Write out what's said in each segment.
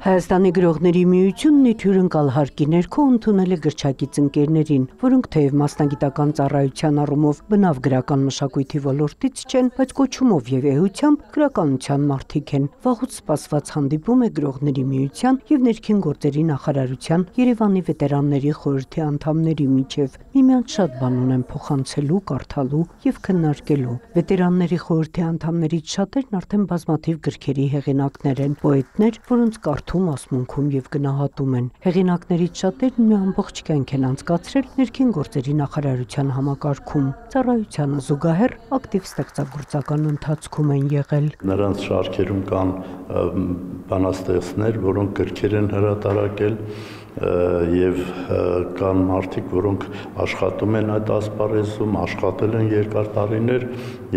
Հայաստանի գրողների միությունն իր հյուրընկալ հարկի ներքո ընդունել է գրչակից ընկերներին, որոնք թեև մասնագիտական ծառայության առումով բնավ գրական մշակույթի ոլորտից չեն, բայց կոչումով եւ էությամբ գրականության մարդիկ են։ Վաղուց սպասված հանդիպում է գրողների միության եւ ներքին գործերի նախարարության Երևանի վետերանների խորհրդի անդամների միջև։ Միմյանց շատ բան ունեն փոխանցելու, կարդալու եւ քննարկելու։ Վետերանների խորհրդի անդամներից շատերն արդեն բազմաթիվ գրքերի հեղինակներ են, պոետներ, որոնց կարդում, ասմունքում եւ գնահատում են։ Հեղինակներից շատերն մի ամբողջ կյանք են անցկացրել ներքին գործերի նախարարության համակարգում։ Ծառայությանը զուգահեռ ակտիվ ստեղծագործական ընթացքում են եղել։ Նրանց շարքերում կան բանաստեղծներ, որոնք գրքեր են հրատարակել եւ կան մարդիկ, որոնք աշխատում են այդ ասպարեզում, աշխատել են երկար տարիներ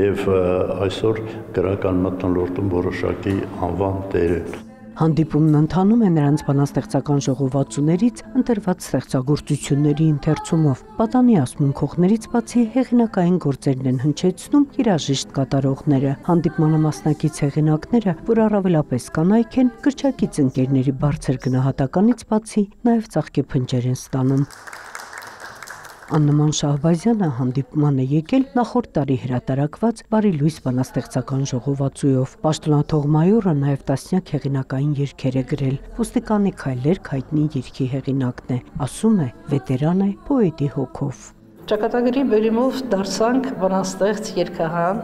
եւ այսօր գրական մթնոլորտում որոշակի անվան տեր են։ Հանդիպումն ընթանում է նրանց բանաստեղծական ժողովածուներից ընտրված ստեղծագործությունների ընթերցումով։ Պատանի ասմունքողներից բացի հեղինակային գործերն են հնչեցնում երաժիշտ կատարողները։ Հանդիպմանը մասնակից հեղինակները, որ առավելապես կանայք են, գրչակից ընկերների բարձր գնահատականից բացի նաև ծաղկեփնջեր են ստանում։ Աննման Շահբազյանը հանդիպման է եկել նախորդ տարի հրատարակված Բարի լույս բանաստեղծական ժողովածուով։ Պաշտոնաթող մայորը նաև տասնյակ հեղինակային երգեր է գրել։ Ոստիկանի քայլեր հայտնի երգի հեղինակն է, ասում է, վետերան է, պոետի հոգով։ Ճակատագրի բերումով դարձանք բանաստեղծ երգահան։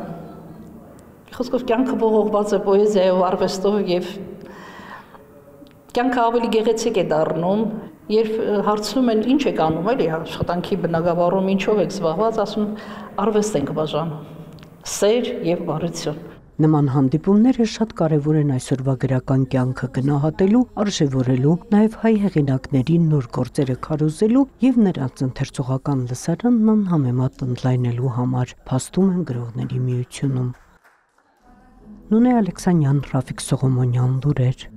Խոսքով կյանքը բողոքված է պոեզիայով, արվեստով եւ կյանքը ավելի գեղեցիկ է դառնում։ Երբ հարցնում են ինչ եք անում, էլի աշխատանքի բնագավառում ինչով եք զբաղված, ասում արվեստ ենք բաժանում, սեր եւ բարություն։ Նման հանդիպումները շատ կարևոր են այսօրվա գրական կյանքը գնահատելու, արժևորելու, նաև հայ հեղինակների նոր գործերը քարոզելու եւ նրանց ընթերցողական լսարանն անհամեմատ ընդլայնելու համար, փաստում են գրողների միությունում։ Նունե Ալեքսանյան, Ռաֆիկ Սողոմոնյան, լուրեր։